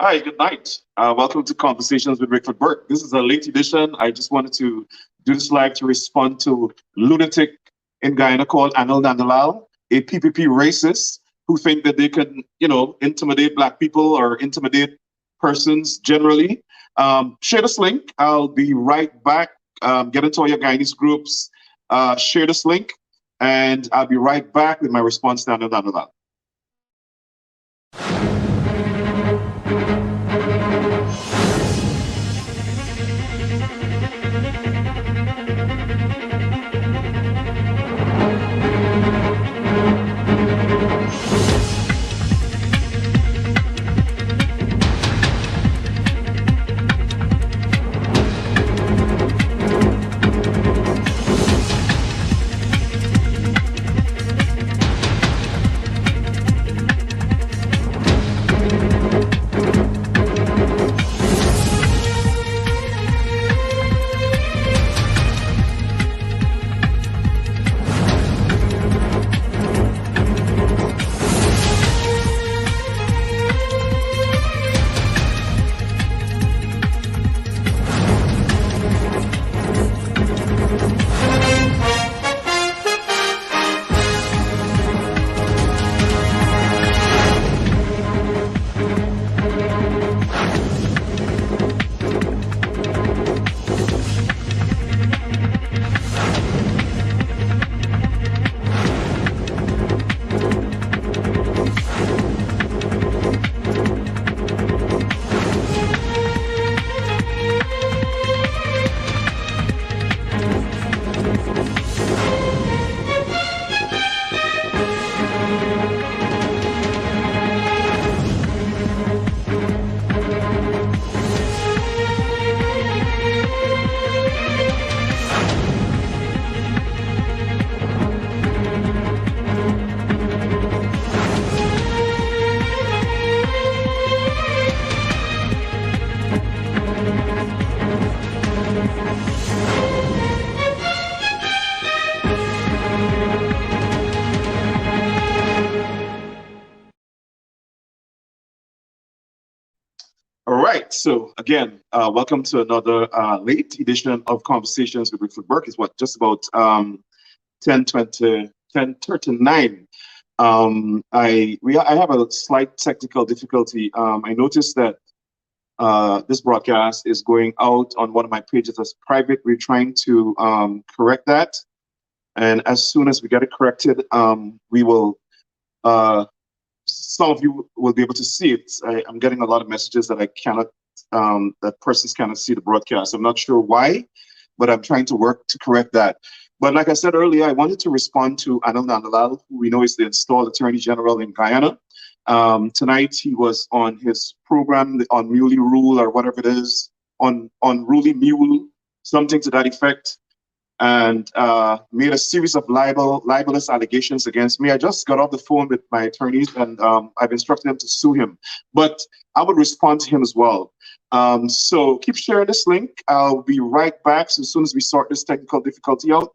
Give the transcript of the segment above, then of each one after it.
Hi, good night. Welcome to Conversations with Rickford Burke. This is a late edition. I just wanted to do this live to respond to lunatic in Guyana called ANIL NANDLALL, a PPP racist who think that they can, intimidate black people or intimidate persons generally. Share this link. I'll be right back. Get into all your Guyanese groups. Share this link, and I'll be right back with my response to ANIL NANDLALL. All right. So again, welcome to another late edition of Conversations with Rickford Burke. It's what just about 10:20, 10:39. I have a slight technical difficulty. I noticed that this broadcast is going out on one of my pages as private. We're trying to correct that, and as soon as we get it corrected, we will. Some of you will be able to see it. I'm getting a lot of messages that I cannot, that persons cannot see the broadcast. I'm not sure why, but I'm trying to work to correct that. But like I said earlier, I wanted to respond to ANIL NANDLALL, who we know is the installed Attorney General in Guyana. Tonight he was on his program on Muley Rule or whatever it is, on Ruly Mule, something to that effect, and made a series of libelous allegations against me. I just got off the phone with my attorneys, and I've instructed them to sue him. But I would respond to him as well. So keep sharing this link. I'll be right back so as soon as we sort this technical difficulty out.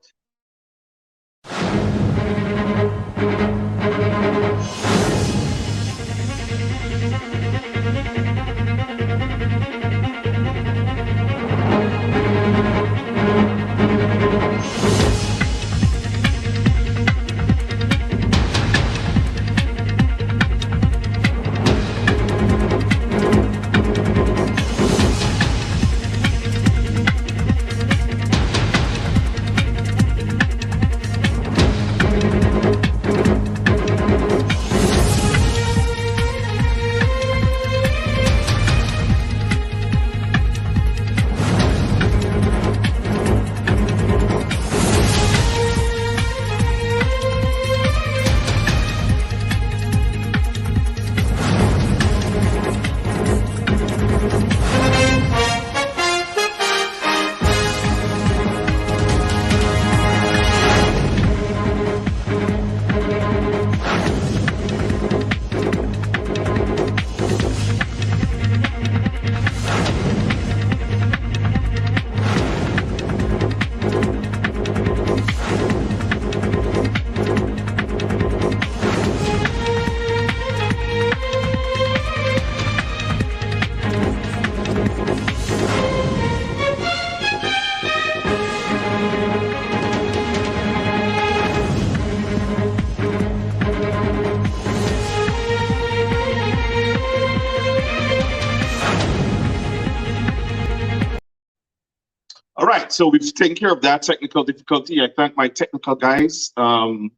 So we've taken care of that technical difficulty. I thank my technical guys. I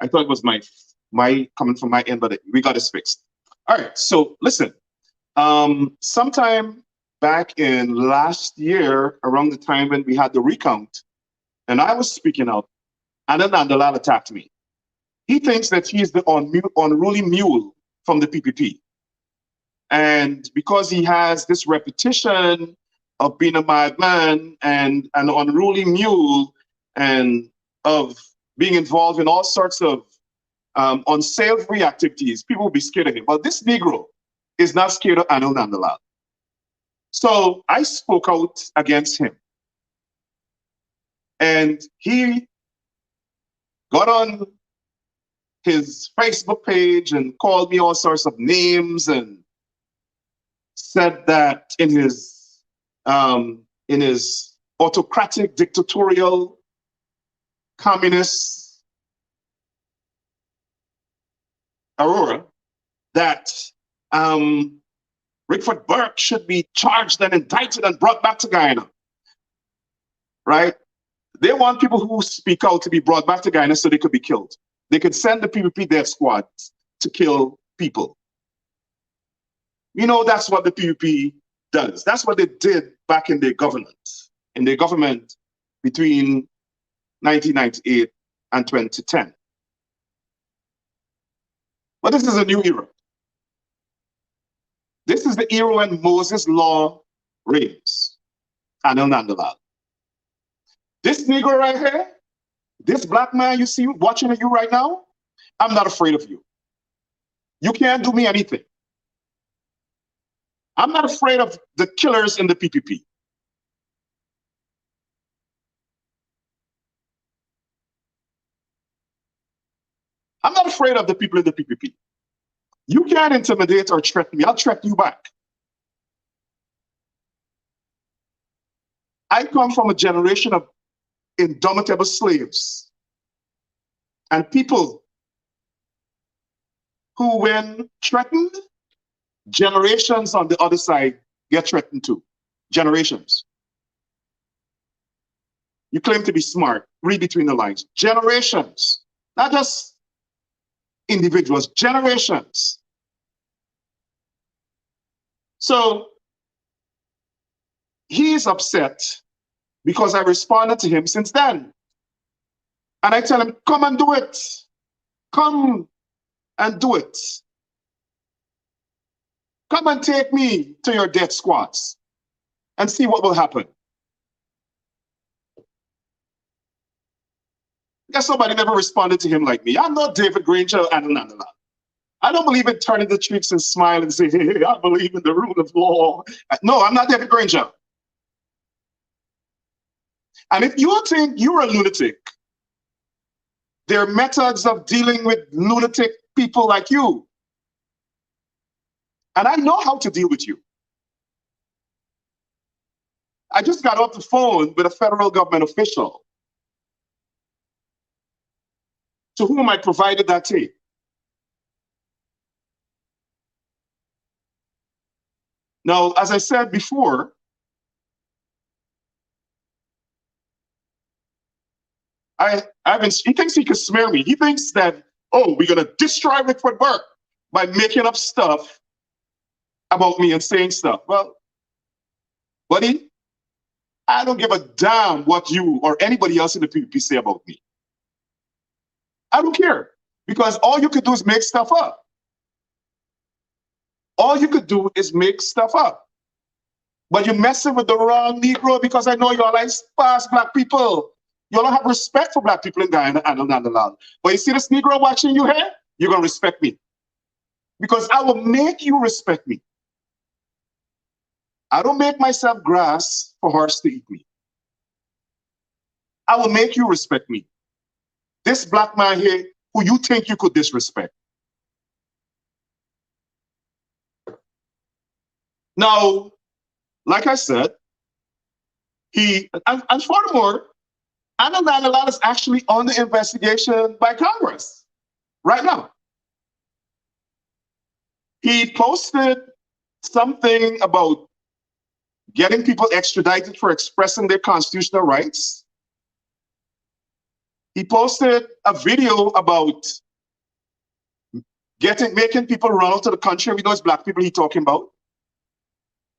thought it was my coming from my end, but we got this fixed. All right, so listen. Sometime back in last year, around the time when we had the recount, and I was speaking out, and then NANDLALL attacked me. He thinks that he's the unruly mule from the PPP. And because he has this reputation of being a madman and an unruly mule and of being involved in all sorts of unsavory activities, people will be scared of him. But this Negro is not scared of ANIL NANDLALL. So I spoke out against him. And he got on his Facebook page and called me all sorts of names and said that in his autocratic, dictatorial, communist aurora, that Rickford Burke should be charged and indicted and brought back to Guyana, right? They want people who speak out to be brought back to Guyana so they could be killed. They could send the PPP death squads to kill people. You know, that's what the PPP does. That's what they did back in their government. In their government between 1998 and 2010. But this is a new era. This is the era when Moses' law reigns. ANIL NANDLALL. This Negro right here, this black man you see watching you right now, I'm not afraid of you. You can't do me anything. I'm not afraid of the killers in the PPP. I'm not afraid of the people in the PPP. You can't intimidate or threaten me. I'll threaten you back. I come from a generation of indomitable slaves and people who, when threatened, generations on the other side get threatened too. Generations. You claim to be smart. Read between the lines. Generations. Not just individuals. Generations. So he's upset because I responded to him since then. And I tell him, come and do it. Come and do it. Come and take me to your death squads and see what will happen. Guess somebody never responded to him like me. I'm not David Granger and NANDLALL. I don't believe in turning the cheeks and smile and say, hey, I believe in the rule of law. No, I'm not David Granger. And if you think you're a lunatic, there are methods of dealing with lunatic people like you. And I know how to deal with you. I just got off the phone with a federal government official to whom I provided that tape. Now, as I said before, he thinks he can smear me. He thinks that, oh, we're going to destroy Rickford Burke by making up stuff about me and saying stuff. Well, buddy, I don't give a damn what you or anybody else in the PPP say about me. I don't care, because all you could do is make stuff up. All you could do is make stuff up. But you're messing with the wrong Negro, because I know you're like fast black people. You don't have respect for black people in Guyana and NANDLALL. But you see this Negro watching you here, you're going to respect me. Because I will make you respect me. I don't make myself grass for horse to eat me. I will make you respect me. This black man here, who you think you could disrespect. Now, like I said, and furthermore, ANIL NANDLALL is actually under investigation by Congress right now. He posted something about getting people extradited for expressing their constitutional rights. He posted a video about making people run out of the country. We know it's black people he's talking about.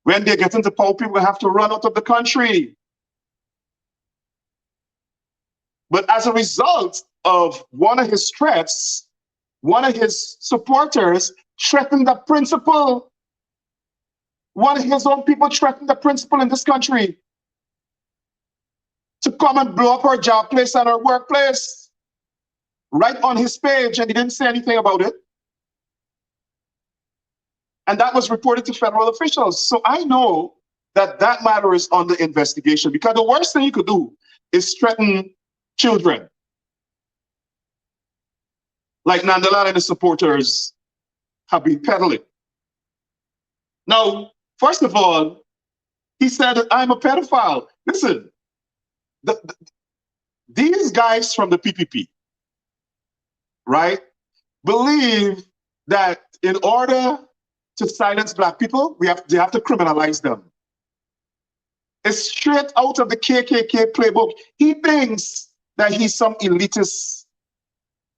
When they get into power, people have to run out of the country. But as a result of one of his threats, one of his supporters threatened the principle. One of his own people threatened the principal in this country to come and blow up her job place and her workplace right on his page, and he didn't say anything about it. And that was reported to federal officials. So I know that that matter is under investigation, because the worst thing you could do is threaten children, like NANDLALL and his supporters have been peddling. Now, first of all, he said that I'm a pedophile. Listen, these guys from the PPP, right, believe that in order to silence black people, they have to criminalize them. It's straight out of the KKK playbook. He thinks that he's some elitist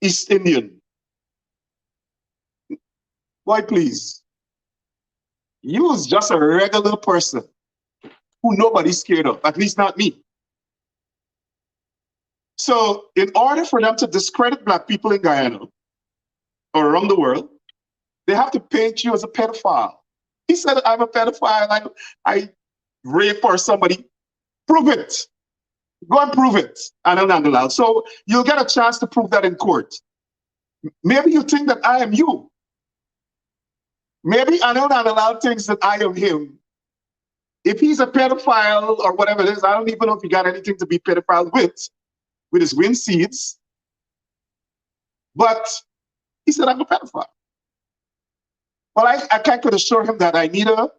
East Indian. Boy, please. You was just a regular person who nobody's scared of, at least not me. So in order for them to discredit black people in Guyana or around the world, they have to paint you as a pedophile. He said, I'm a pedophile, I rape or somebody. Prove it. Go and prove it, NANDLALL. So you'll get a chance to prove that in court. Maybe you think that I am you. Maybe NANDLALL thinks that I am him. If he's a pedophile or whatever it is, I don't even know if he got anything to be pedophile with his wind seeds. But he said, I'm a pedophile. Well, I could assure him that I neither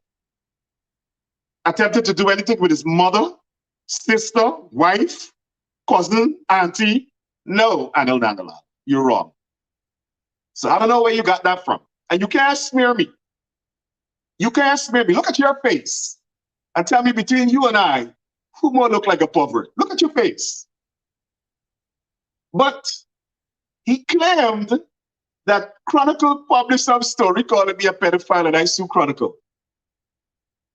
attempted to do anything with his mother, sister, wife, cousin, auntie. No, NANDLALL, you're wrong. So I don't know where you got that from. And you can't smear me. You can't smear me. Look at your face and tell me, between you and I, who more look like a pervert? Look at your face. But he claimed that Chronicle published some story calling me a pedophile, and I sued Chronicle.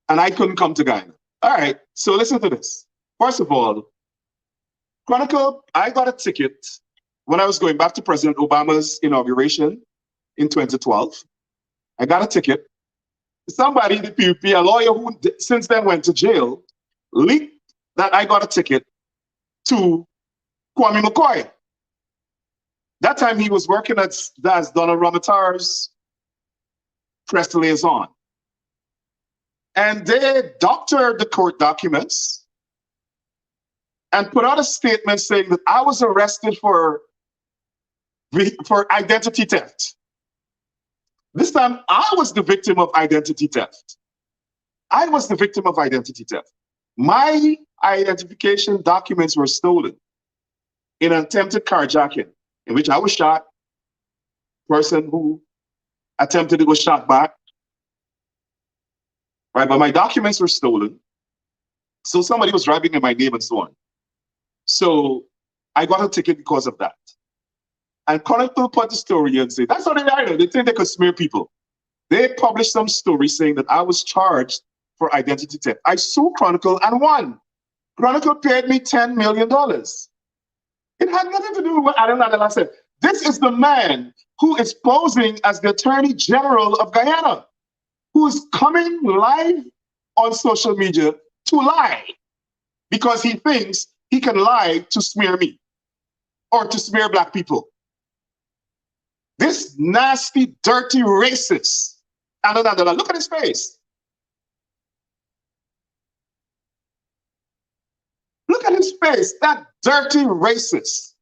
And I couldn't come to Guyana. All right, so listen to this. First of all, Chronicle, I got a ticket when I was going back to President Obama's inauguration in 2012. I got a ticket. Somebody in the PUP, a lawyer who since then went to jail, leaked that I got a ticket to Kwame McCoy. That time he was working as Donald Ramatar's press liaison. And they doctored the court documents and put out a statement saying that I was arrested for identity theft. This time, I was the victim of identity theft. I was the victim of identity theft. My identification documents were stolen in an attempted carjacking, in which I was shot. Person who attempted it was shot back. Right, but my documents were stolen. So somebody was driving in my name and so on. So I got a ticket because of that. And Chronicle put the story and said, that's what they are. They think they could smear people. They published some story saying that I was charged for identity theft. I sued Chronicle and won. Chronicle paid me $10 million. It had nothing to do with what NANDLALL said. This is the man who is posing as the Attorney General of Guyana, who is coming live on social media to lie because he thinks he can lie to smear me or to smear black people. This nasty, dirty racist, NANDLALL, look at his face. Look at his face, that dirty racist.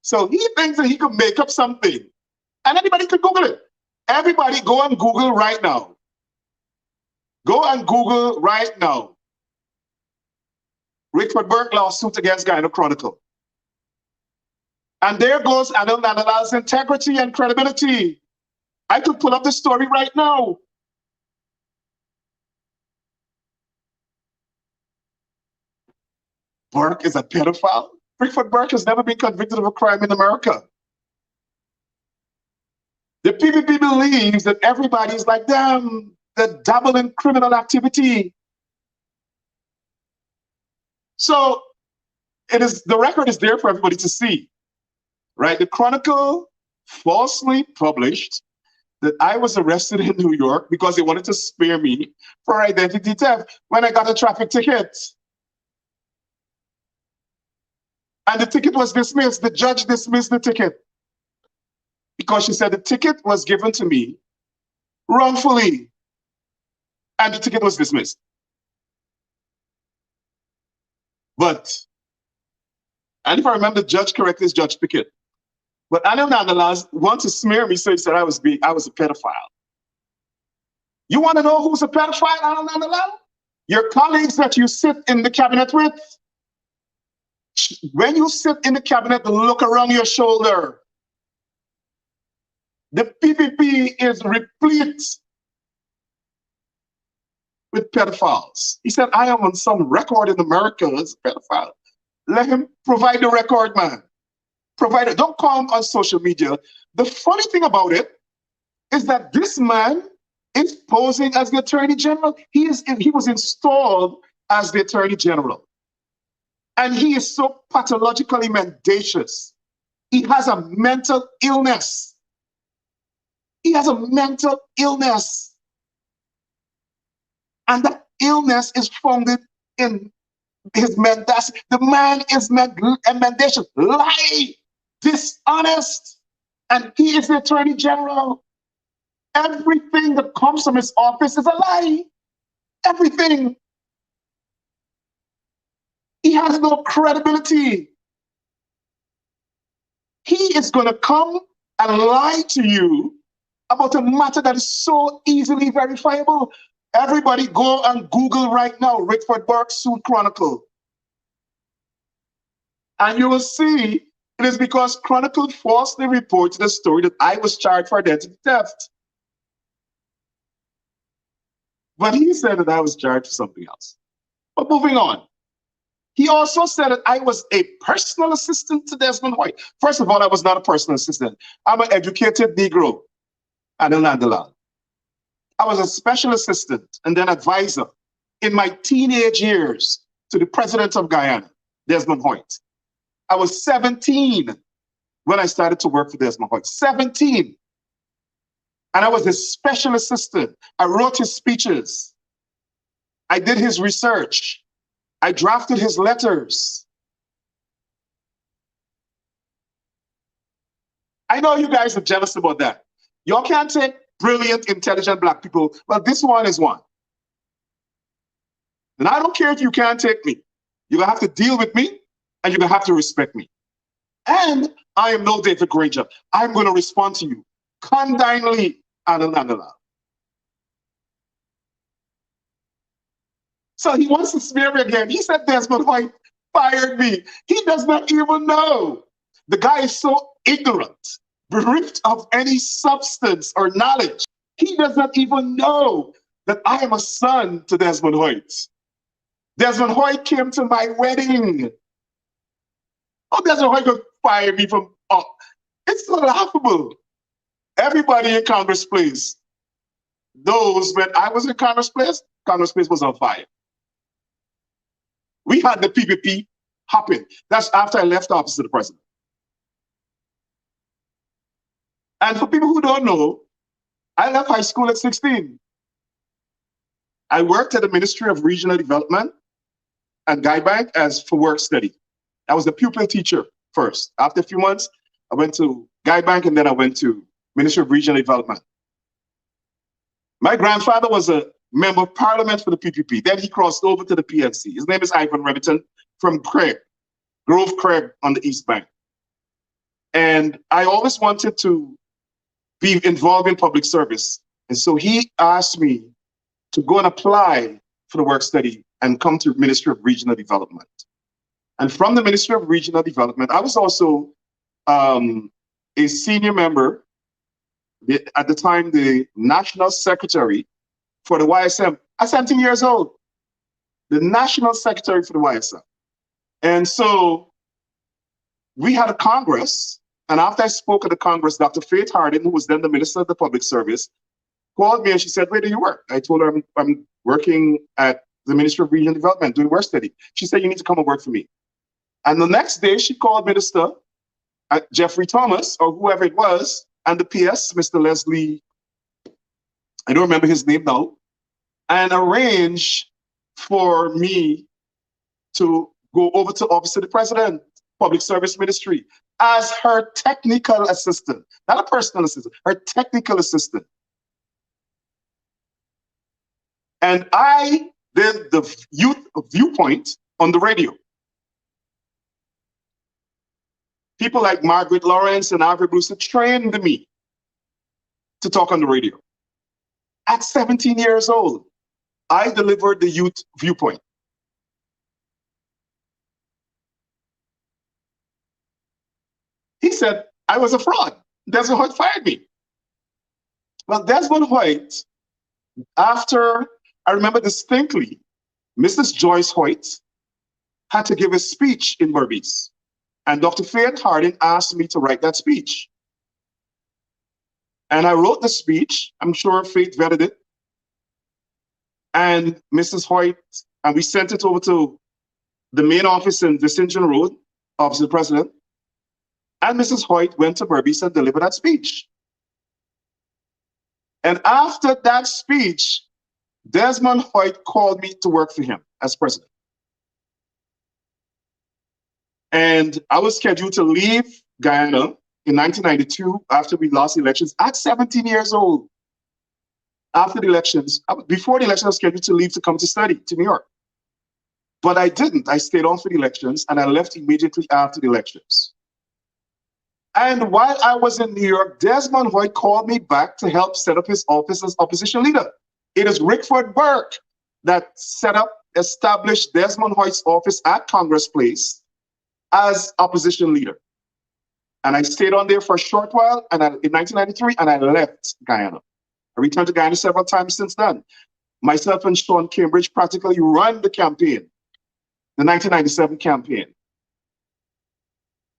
So he thinks that he could make up something, and anybody could Google it. Everybody go and Google right now. Go and Google right now. Rickford Burke lawsuit against Guyana Chronicle. And there goes NANDLALL's integrity and credibility. I could pull up the story right now. Burke is a pedophile? Rickford Burke has never been convicted of a crime in America. The PPP believes that everybody's like them, that dabble in criminal activity. So the record is there for everybody to see, right? The Chronicle falsely published that I was arrested in New York because they wanted to spare me for identity theft when I got a traffic ticket. And the ticket was dismissed. The judge dismissed the ticket because she said the ticket was given to me wrongfully, and the ticket was dismissed. But, and if I remember the judge correctly, is Judge Pickett. But ANIL NANDLALL want to smear me, so he said I was a pedophile. You want to know who's a pedophile, ANIL NANDLALL? Your colleagues that you sit in the cabinet with. When you sit in the cabinet, look around your shoulder. The PPP is replete with pedophiles. He said, I am on some record in America as a pedophile. Let him provide the record, man. Provide it. Don't come on social media. The funny thing about it is that this man is posing as the Attorney General. He was installed as the Attorney General. And he is so pathologically mendacious. He has a mental illness. He has a mental illness. And that illness is founded in his mendacity. The man is mendacious, lie, dishonest, and he is the Attorney General. Everything that comes from his office is a lie. Everything. He has no credibility. He is going to come and lie to you about a matter that is so easily verifiable. Everybody go and Google right now, Rickford Burke Suit Chronicle. And you will see it is because Chronicle falsely reported a story that I was charged for identity theft. But he said that I was charged for something else. But moving on. He also said that I was a personal assistant to Desmond White. First of all, I was not a personal assistant. I'm an educated Negro, ANIL NANDLALL. I was a special assistant and then advisor in my teenage years to the president of Guyana, Desmond White. I was 17 when I started to work for Desmond White. 17. And I was a special assistant. I wrote his speeches. I did his research. I drafted his letters. I know you guys are jealous about that. Y'all can't take brilliant, intelligent Black people. Well, this one is one. And I don't care if you can't take me. You're going to have to deal with me, and you're going to have to respect me. And I am no David Granger. I'm going to respond to you condignly, ANIL NANDLALL. So he wants to smear me again. He said Desmond White fired me. He does not even know. The guy is so ignorant, bereft of any substance or knowledge. He does not even know that I am a son to Desmond White. Desmond White came to my wedding. Oh, Desmond White could fire me from, oh, it's so laughable. Everybody in Congress Place knows when I was in Congress Place was on fire. We had the PPP hopping. That's after I left office to the president. And for people who don't know, I left high school at 16. I worked at the Ministry of Regional Development and Guy Bank for work study. I was a pupil teacher first. After a few months, I went to Guy Bank and then I went to Ministry of Regional Development. My grandfather was a member of parliament for the PPP. Then he crossed over to the PNC. His name is Ivan Remington from Grove Craig on the East Bank. And I always wanted to be involved in public service. And so he asked me to go and apply for the work study and come to the Ministry of Regional Development. And from the Ministry of Regional Development, I was also a senior member, at the time, the National Secretary for the YSM. I'm 17 years old. The National Secretary for the YSM. And so we had a Congress, and after I spoke at the Congress, Dr. Faith Hardin, who was then the Minister of the Public Service, called me and she said, "Where do you work?" I told her, I'm working at the Ministry of Regional Development doing work study. She said, "You need to come and work for me." And the next day she called Minister Jeffrey Thomas or whoever it was, and the PS, Mr. Leslie, I don't remember his name now, and arranged for me to go over to Office of the President, Public Service Ministry, as her technical assistant, not a personal assistant, her technical assistant. And I did the youth viewpoint on the radio. People like Margaret Lawrence and Avery Brewster trained me to talk on the radio. At 17 years old, I delivered the youth viewpoint. He said I was a fraud. Desmond Hoyt fired me. Well, Desmond Hoyt, after, I remember distinctly, Mrs. Joyce Hoyt had to give a speech in Berbice. And Dr. Faith Hardin asked me to write that speech. And I wrote the speech. I'm sure Faith vetted it. And Mrs. Hoyt, and we sent it over to the main office in Vicingen Road, Office of the President. And Mrs. Hoyt went to Berbice and delivered that speech. And after that speech, Desmond Hoyt called me to work for him as president. And I was scheduled to leave Guyana in 1992 after we lost the elections at 17 years old. After the elections, before the election, I was scheduled to leave to come to study to New York. But I didn't. I stayed on for the elections and I left immediately after the elections. And while I was in New York, Desmond Hoyt called me back to help set up his office as opposition leader. It is Rickford Burke that established Desmond Hoyt's office at Congress Place as opposition leader. And I stayed on there for a short while in 1993, and I left Guyana. I returned to Guyana several times since then. Myself and Sean Cambridge practically ran the campaign, the 1997 campaign.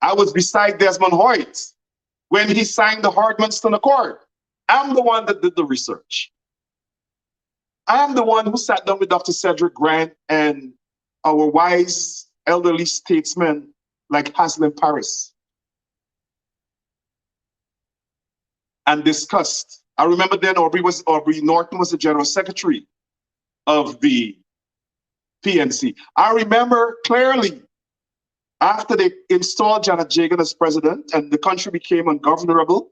I was beside Desmond Hoyt when he signed the Hardmanston Accord. I'm the one that did the research. I'm the one who sat down with Dr. Cedric Grant and our wise elderly statesmen like Haslem Paris and discussed. I remember then Aubrey Norton was the general secretary of the PNC. I remember clearly after they installed Janet Jagan as president and the country became ungovernable,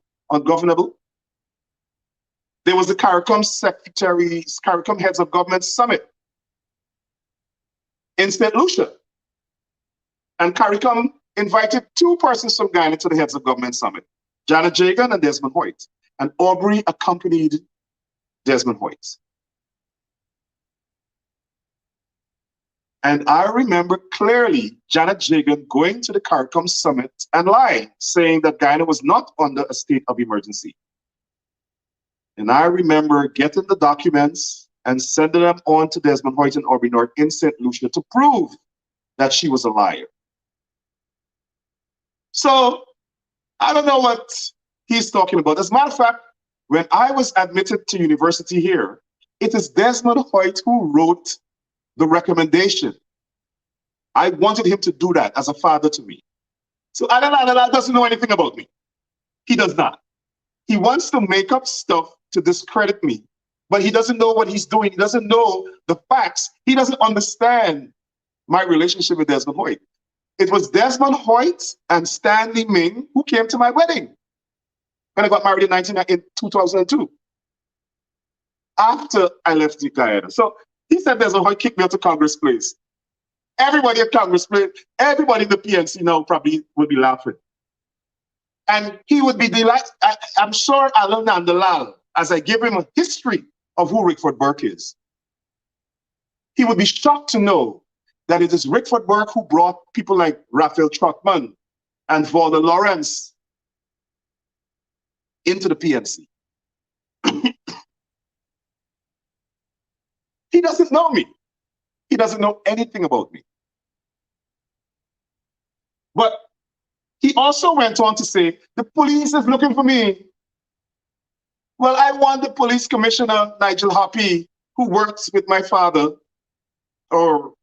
there was the CARICOM Heads of Government Summit in St. Lucia. And CARICOM invited two persons from Guyana to the Heads of Government Summit, Janet Jagan and Desmond Hoyt. And Aubrey accompanied Desmond Hoyt. And I remember clearly Janet Jagan going to the CARICOM Summit and lying, saying that Guyana was not under a state of emergency. And I remember getting the documents and sending them on to Desmond Hoyt and Aubrey Norton in St. Lucia to prove that she was a liar. So I don't know what he's talking about. As a matter of fact, when I was admitted to university here, it is Desmond Hoyt who wrote the recommendation. I wanted him to do that as a father to me. So NANDLALL doesn't know anything about me. He does not. He wants to make up stuff to discredit me, but he doesn't know what he's doing. He doesn't know the facts. He doesn't understand my relationship with Desmond Hoyt. It was Desmond Hoyt and Stanley Ming who came to my wedding when I got married in 2002, after I left Guyana. So he said Desmond Hoyt kicked me out of Congress Place. Everybody at Congress Place, everybody in the PNC now probably would be laughing. And he would be delighted. I'm sure Alan NANDLALL, as I give him a history of who Rickford Burke is, he would be shocked to know that it is Rickford Burke who brought people like Raphael Trotman and Walter Lawrence into the PNC. He doesn't know me. He doesn't know anything about me. But he also went on to say, the police is looking for me. Well, I want the police commissioner, Nigel Hoppy, who works with my father, or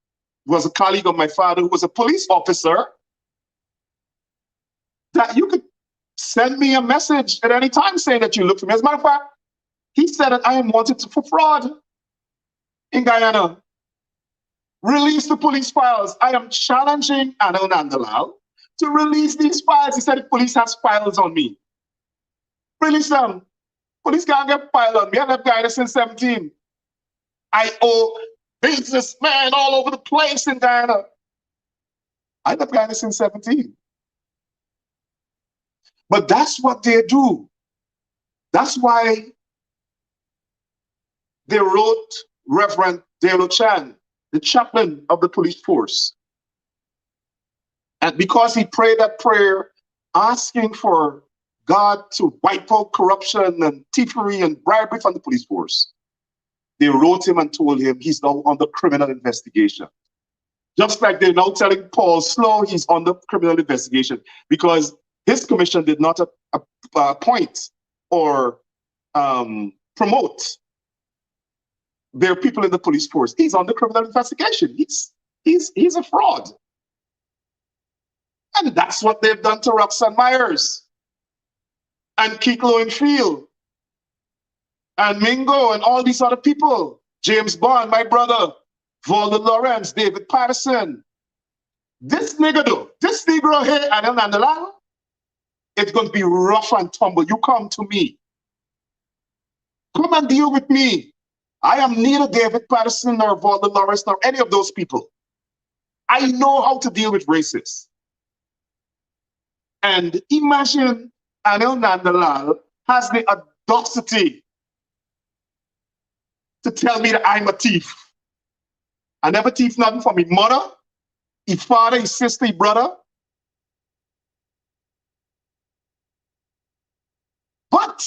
was a colleague of my father, who was a police officer, that you could send me a message at any time saying that you look for me. As a matter of fact, he said that I am wanted for fraud in Guyana. Release the police files. I am challenging ANIL NANDLALL to release these files. He said the police has files on me. Release them. Police can't get filed on me. I left Guyana since 17. I owe businessmen all over the place in Guyana. I left Guyana since 17. But that's what they do. That's why they wrote Reverend Delo Chan, the chaplain of the police force. And because he prayed that prayer, asking for God to wipe out corruption and thievery and bribery from the police force, they wrote him and told him he's now under criminal investigation. Just like they're now telling Paul Slow he's under criminal investigation because his commission did not appoint or promote their people in the police force. He's under criminal investigation. He's a fraud. And that's what they've done to Roxanne Myers and Kiko and Field and Mingo and all these other people. James Bond, my brother, Walter Lawrence, David Patterson. This nigga though, this Negro here, ANIL NANDLALL, it's going to be rough and tumble. You come to me. Come and deal with me. I am neither David Patterson nor Walter Lawrence nor any of those people. I know how to deal with racists. And imagine ANIL NANDLALL has the audacity to tell me that I'm a thief. I never thief nothing from my mother, his father, his sister, his brother. But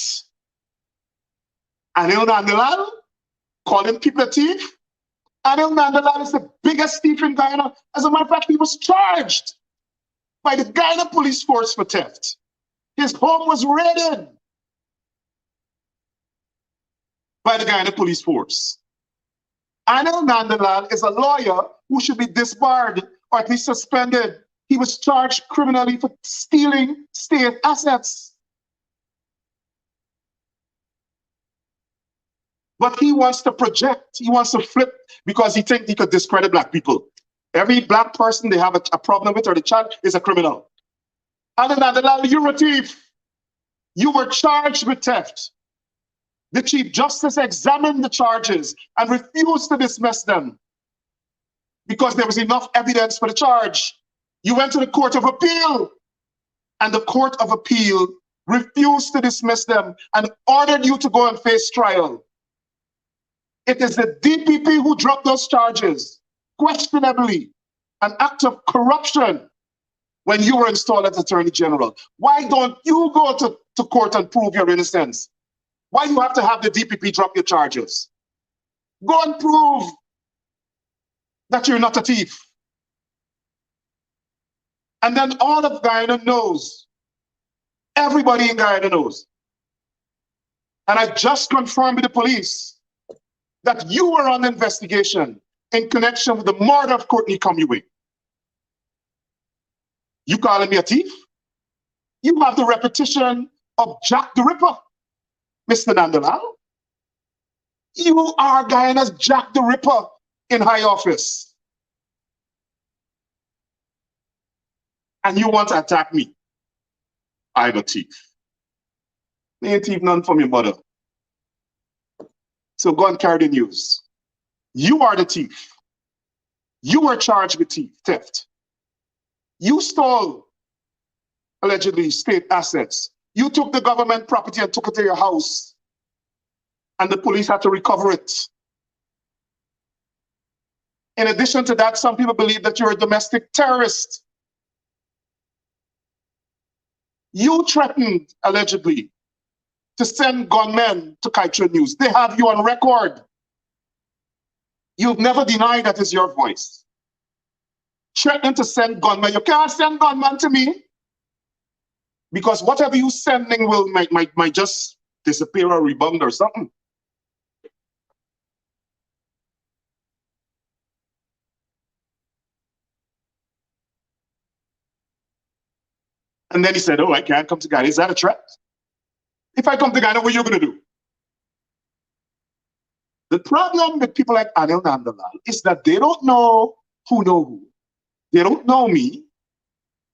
ANIL NANDLALL calling people a thief. ANIL NANDLALL is the biggest thief in Guyana. As a matter of fact, he was charged by the Guyana police force for theft. His home was raided by the Guyana police force. ANIL NANDLALL is a lawyer who should be disbarred or at least suspended. He was charged criminally for stealing state assets. But he wants to project, he wants to flip because he thinks he could discredit black people. Every black person they have a problem with or the child is a criminal. ANIL NANDLALL, you're a thief. You were charged with theft. The Chief Justice examined the charges and refused to dismiss them because there was enough evidence for the charge. You went to the Court of Appeal and the Court of Appeal refused to dismiss them and ordered you to go and face trial. It is the DPP who dropped those charges, questionably, an act of corruption when you were installed as Attorney General. Why don't you go to court and prove your innocence? Why do you have to have the DPP drop your charges? Go and prove that you're not a thief. And then all of Guyana knows, everybody in Guyana knows. And I just confirmed with the police that you were on investigation in connection with the murder of Courtney Comewing. You calling me a thief? You have the repetition of Jack the Ripper, Mr. NANDLALL. You are Guyana's Jack the Ripper in high office. And you want to attack me. I'm a thief. I ain't thief none from your mother. So go and carry the news. You are the thief. You were charged with theft. You stole, allegedly, state assets. You took the government property and took it to your house. And the police had to recover it. In addition to that, some people believe that you're a domestic terrorist. You threatened, allegedly, to send gunmen to Kaitra News. They have you on record. You've never denied that is your voice. threatening to send gunmen. You can't send gunmen to me because whatever you sending will might just disappear or rebound or something. And then he said, oh, I can't come to Ghana. Is that a threat? If I come to Ghana, what are you going to do? The problem with people like ANIL NANDLALL is that they don't know who. They don't know me.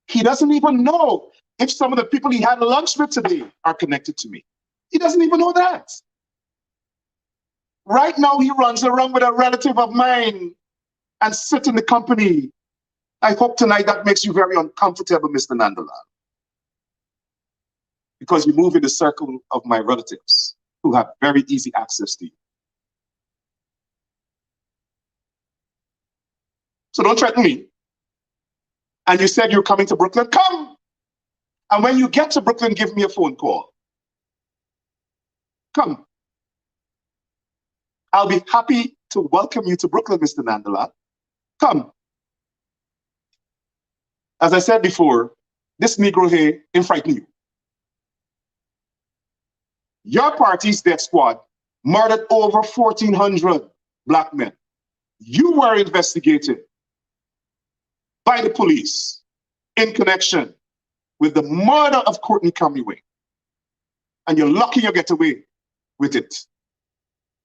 He doesn't even know if some of the people he had lunch with today are connected to me. He doesn't even know that. Right now, he runs around with a relative of mine and sit in the company. I hope tonight that makes you very uncomfortable, Mr. NANDLALL, because you move in the circle of my relatives who have very easy access to you. So don't threaten me. And you said you're coming to Brooklyn, come. And when you get to Brooklyn, give me a phone call. Come. I'll be happy to welcome you to Brooklyn, Mr. NANDLALL. Come. As I said before, this Negro here ain't frighten you. Your party's death squad murdered over 1,400 black men. You were investigated by the police in connection with the murder of Courtney Cummingway. And you're lucky you get away with it.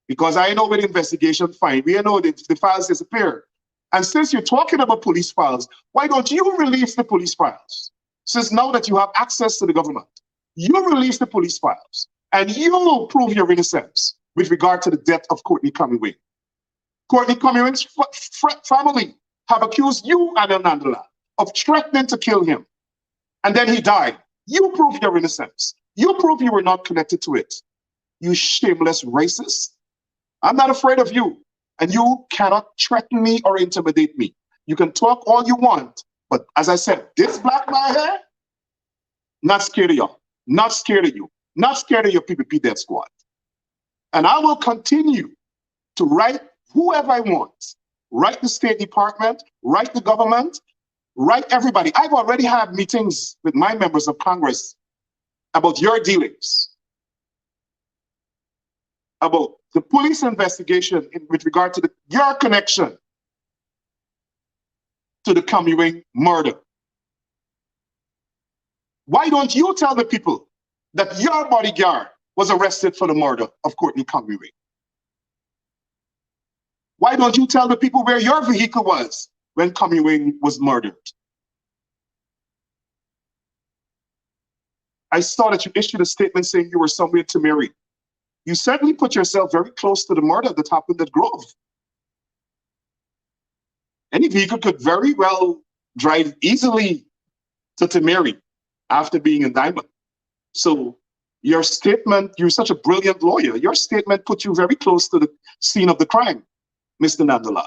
Because I know where the investigation find. We know that the files disappear. And since you're talking about police files, why don't you release the police files? Since now that you have access to the government, you release the police files and you prove your innocence with regard to the death of Courtney Cummingway. Courtney Cummingway's family have accused you, ANIL NANDLALL, of threatening to kill him. And then he died. You prove your innocence. You prove you were not connected to it. You shameless racist. I'm not afraid of you. And you cannot threaten me or intimidate me. You can talk all you want. But as I said, this black man here, not scared of y'all. Not scared of you. Not scared of your PPP death squad. And I will continue to write whoever I want. Write the State Department, write the government, write everybody. I've already had meetings with my members of Congress about your dealings, about the police investigation with regard to your connection to the Cummingway murder. Why don't you tell the people that your bodyguard was arrested for the murder of Courtney Cummingway? Why don't you tell the people where your vehicle was when Cummingway was murdered? I saw that you issued a statement saying you were somewhere to marry. You certainly put yourself very close to the murder that happened at Grove. Any vehicle could very well drive easily to Tamari after being in Diamond. So your statement, you're such a brilliant lawyer, your statement put you very close to the scene of the crime, Mr. NANDLALL.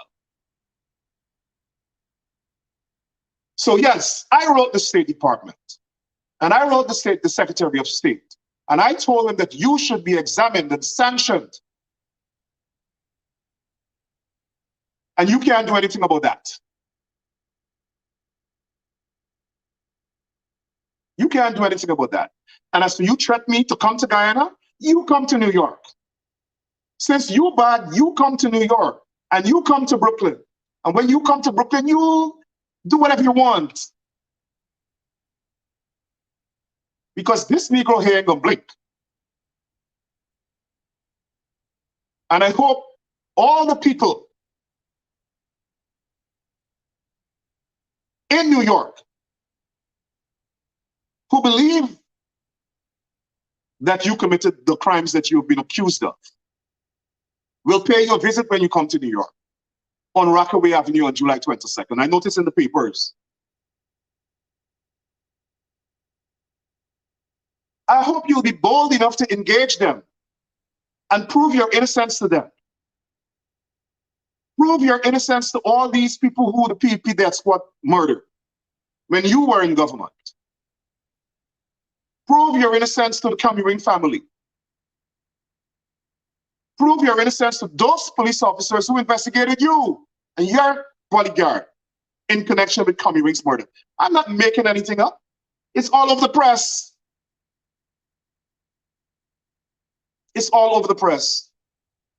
So yes, I wrote the State Department and I wrote the Secretary of State. And I told him that you should be examined and sanctioned. And you can't do anything about that. You can't do anything about that. And as for you threaten me to come to Guyana, you come to New York. Since you bad, you come to New York and you come to Brooklyn. And when you come to Brooklyn, you do whatever you want. Because this Negro here ain't gonna blink. And I hope all the people in New York who believe that you committed the crimes that you've been accused of will pay you a visit when you come to New York on Rockaway Avenue on July 22nd. I noticed in the papers. I hope you'll be bold enough to engage them and prove your innocence to them. Prove your innocence to all these people who the PPP death squad murdered when you were in government. Prove your innocence to the Cummingway family. Prove your innocence to those police officers who investigated you and your bodyguard in connection with Comey murder. I'm not making anything up. It's all over the press. It's all over the press.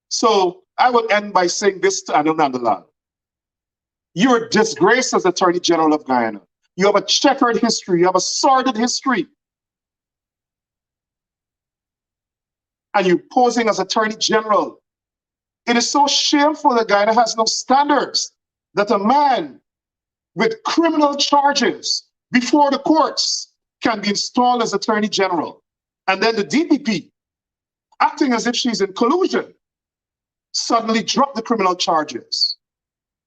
So I will end by saying this to ANIL NANDLALL. You're a disgrace as Attorney General of Guyana. You have a checkered history. You have a sordid history. And you're posing as Attorney General. It is so shameful that Guyana has no standards, that a man with criminal charges before the courts can be installed as Attorney General. And then the DPP, acting as if she's in collusion, suddenly drop the criminal charges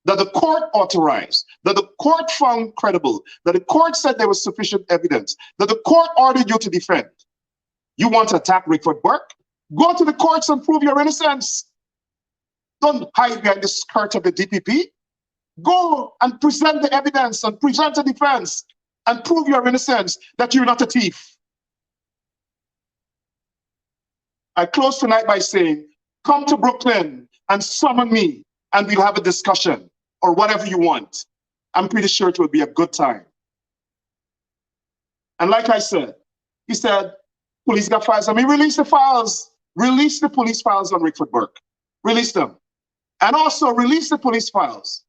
that the court authorized, that the court found credible, that the court said there was sufficient evidence, that the court ordered you to defend. You want to attack Rickford Burke? Go to the courts and prove your innocence. Don't hide behind the skirt of the DPP. Go and present the evidence and present a defense and prove your innocence, that you're not a thief. I close tonight by saying, come to Brooklyn and summon me and we'll have a discussion or whatever you want. I'm pretty sure it will be a good time. And like I said, he said, police got files. I mean, release the files. Release the police files on Rickford Burke. Release them. And also release the police files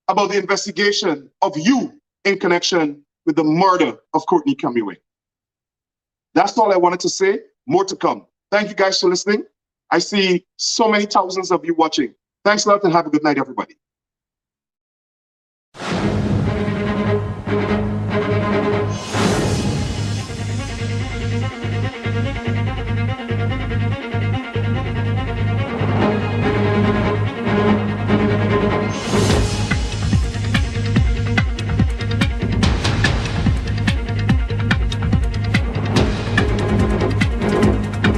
about the investigation of you in connection with the murder of Courtney Comey. That's all I wanted to say. More to come. Thank you guys for listening. I see so many thousands of you watching. Thanks a lot and have a good night, everybody.